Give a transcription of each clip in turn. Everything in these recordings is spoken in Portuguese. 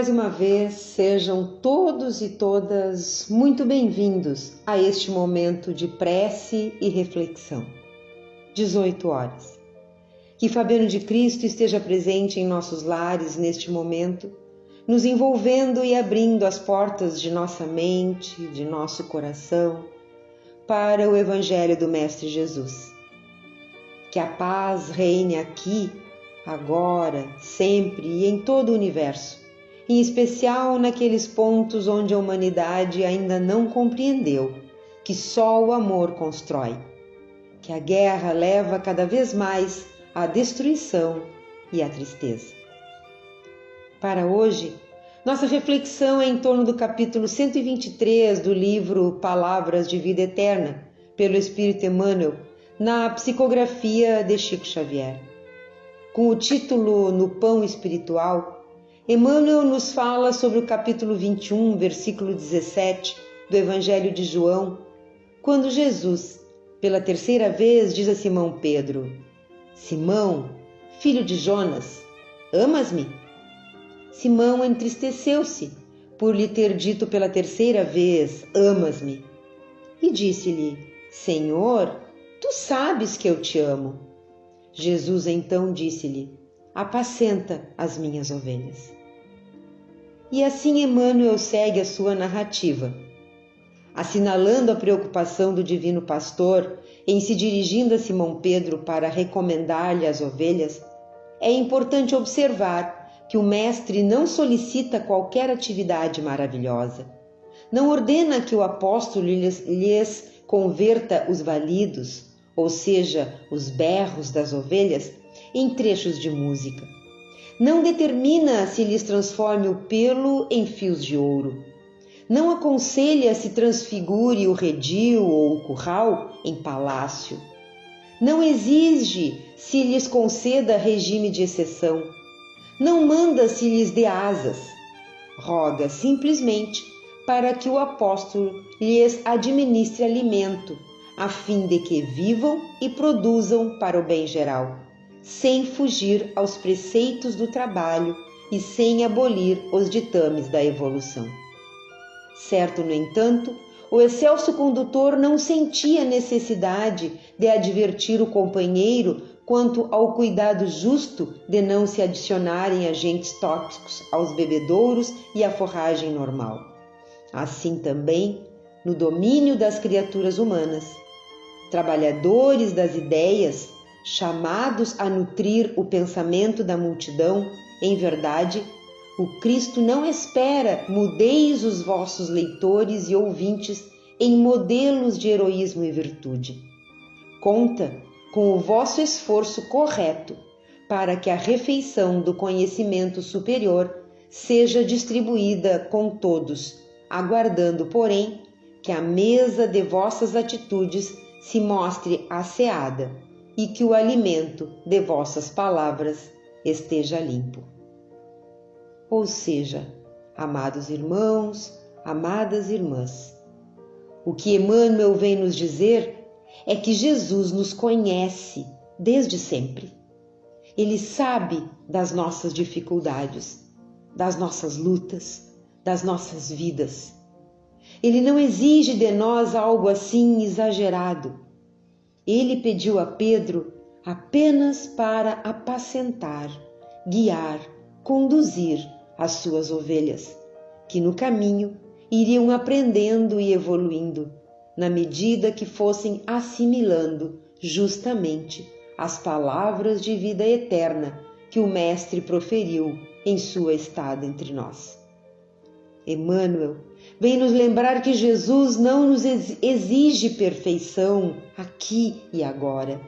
mais uma vez, sejam todos e todas muito bem-vindos a este momento de prece e reflexão. 18 horas. Que Fabiano de Cristo esteja presente em nossos lares neste momento, nos envolvendo e abrindo as portas de nossa mente, de nosso coração, para o Evangelho do Mestre Jesus. Que a paz reine aqui, agora, sempre e em todo o universo, em especial naqueles pontos onde a humanidade ainda não compreendeu que só o amor constrói, que a guerra leva cada vez mais à destruição e à tristeza. Para hoje, nossa reflexão é em torno do capítulo 123 do livro Palavras de Vida Eterna, pelo Espírito Emmanuel, na psicografia de Chico Xavier. Com o título No Pão Espiritual, Emmanuel nos fala sobre o capítulo 21, versículo 17 do Evangelho de João, quando Jesus, pela terceira vez, diz a Simão Pedro: Simão, filho de Jonas, amas-me? Simão entristeceu-se por lhe ter dito pela terceira vez: amas-me? E disse-lhe: Senhor, tu sabes que eu te amo. Jesus então disse-lhe: apacenta as minhas ovelhas. E assim Emmanuel segue a sua narrativa, assinalando a preocupação do divino pastor em se dirigindo a Simão Pedro para recomendar-lhe as ovelhas. É importante observar que o mestre não solicita qualquer atividade maravilhosa, não ordena que o apóstolo lhes converta os balidos, ou seja, os berros das ovelhas, em trechos de música. Não determina se lhes transforme o pelo em fios de ouro. Não aconselha se transfigure o redil ou o curral em palácio. Não exige se lhes conceda regime de exceção. Não manda se lhes dê asas. Roga simplesmente para que o apóstolo lhes administre alimento, a fim de que vivam e produzam para o bem geral, sem fugir aos preceitos do trabalho e sem abolir os ditames da evolução. Certo, no entanto, o excelso condutor não sentia necessidade de advertir o companheiro quanto ao cuidado justo de não se adicionarem agentes tóxicos aos bebedouros e à forragem normal. Assim também, no domínio das criaturas humanas, trabalhadores das ideias, chamados a nutrir o pensamento da multidão, em verdade, o Cristo não espera mudeis os vossos leitores e ouvintes em modelos de heroísmo e virtude. Conta com o vosso esforço correto para que a refeição do conhecimento superior seja distribuída com todos, aguardando, porém, que a mesa de vossas atitudes se mostre asseada e que o alimento de vossas palavras esteja limpo. Ou seja, amados irmãos, amadas irmãs, o que Emmanuel vem nos dizer é que Jesus nos conhece desde sempre. Ele sabe das nossas dificuldades, das nossas lutas, das nossas vidas. Ele não exige de nós algo assim exagerado. Ele pediu a Pedro apenas para apacentar, guiar, conduzir as suas ovelhas, que no caminho iriam aprendendo e evoluindo, na medida que fossem assimilando justamente as palavras de vida eterna que o Mestre proferiu em sua estada entre nós. Emmanuel vem nos lembrar que Jesus não nos exige perfeição aqui e agora.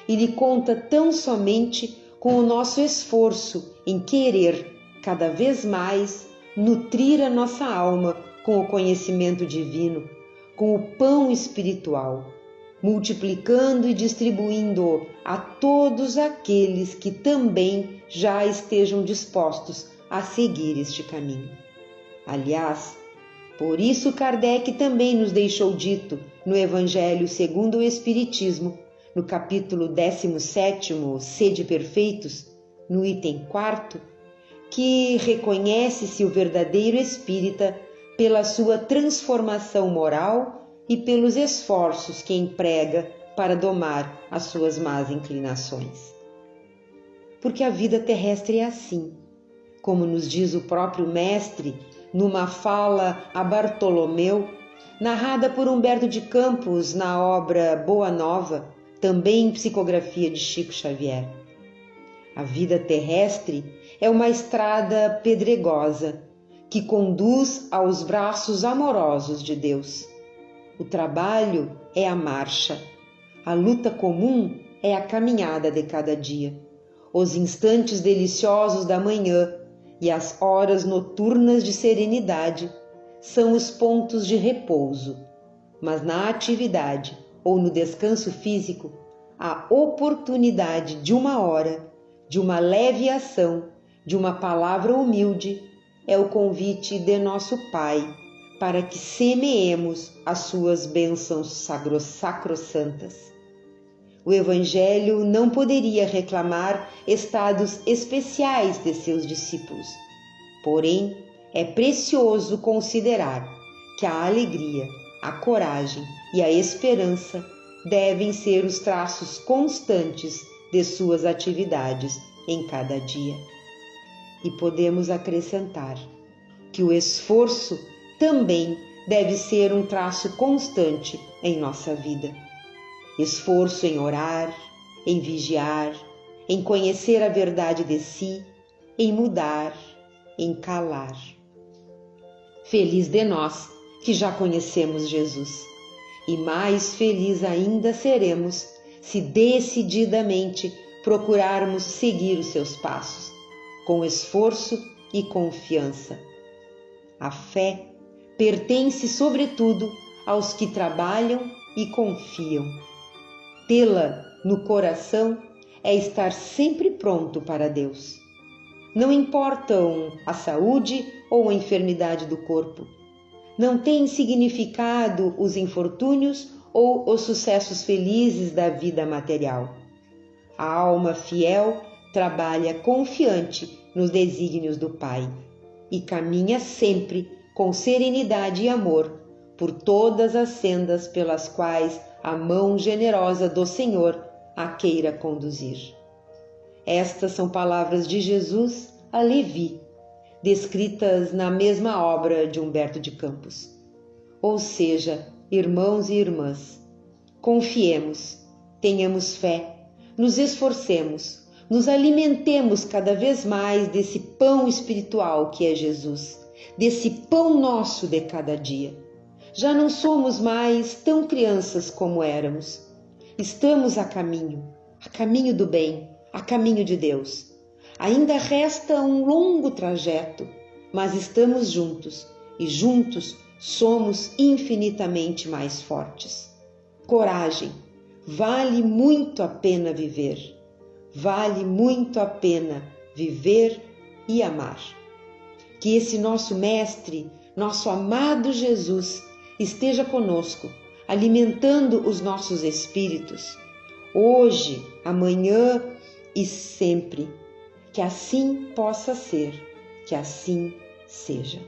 Ele conta tão somente com o nosso esforço em querer, cada vez mais, nutrir a nossa alma com o conhecimento divino, com o pão espiritual, multiplicando e distribuindo-o a todos aqueles que também já estejam dispostos a seguir este caminho. Aliás, por isso Kardec também nos deixou dito no Evangelho segundo o Espiritismo, no capítulo 17º, Sede Perfeitos, no item 4º, que reconhece-se o verdadeiro espírita pela sua transformação moral e pelos esforços que emprega para domar as suas más inclinações. Porque a vida terrestre é assim, como nos diz o próprio Mestre numa fala a Bartolomeu, narrada por Humberto de Campos na obra Boa Nova, também em psicografia de Chico Xavier. A vida terrestre é uma estrada pedregosa que conduz aos braços amorosos de Deus. O trabalho é a marcha, a luta comum é a caminhada de cada dia. Os instantes deliciosos da manhã e as horas noturnas de serenidade são os pontos de repouso, mas na atividade ou no descanso físico, a oportunidade de uma hora, de uma leve ação, de uma palavra humilde, é o convite de nosso Pai para que semeemos as suas bênçãos sacrossantas. O Evangelho não poderia reclamar estados especiais de seus discípulos, porém é precioso considerar que a alegria, a coragem e a esperança devem ser os traços constantes de suas atividades em cada dia. E podemos acrescentar que o esforço também deve ser um traço constante em nossa vida. Esforço em orar, em vigiar, em conhecer a verdade de si, em mudar, em calar. Feliz de nós que já conhecemos Jesus, e mais feliz ainda seremos se decididamente procurarmos seguir os seus passos, com esforço e confiança. A fé pertence, sobretudo, aos que trabalham e confiam. Tê-la no coração é estar sempre pronto para Deus. Não importam a saúde ou a enfermidade do corpo. Não tem significado os infortúnios ou os sucessos felizes da vida material. A alma fiel trabalha confiante nos desígnios do Pai e caminha sempre com serenidade e amor por todas as sendas pelas quais a mão generosa do Senhor a queira conduzir. Estas são palavras de Jesus a Levi, descritas na mesma obra de Humberto de Campos. Ou seja, irmãos e irmãs, confiemos, tenhamos fé, nos esforcemos, nos alimentemos cada vez mais desse pão espiritual que é Jesus, desse pão nosso de cada dia. Já não somos mais tão crianças como éramos. Estamos a caminho do bem, a caminho de Deus. Ainda resta um longo trajeto, mas estamos juntos e juntos somos infinitamente mais fortes. Coragem, vale muito a pena viver. Vale muito a pena viver e amar. Que esse nosso Mestre, nosso amado Jesus, esteja conosco, alimentando os nossos espíritos, hoje, amanhã e sempre. Que assim possa ser, que assim seja.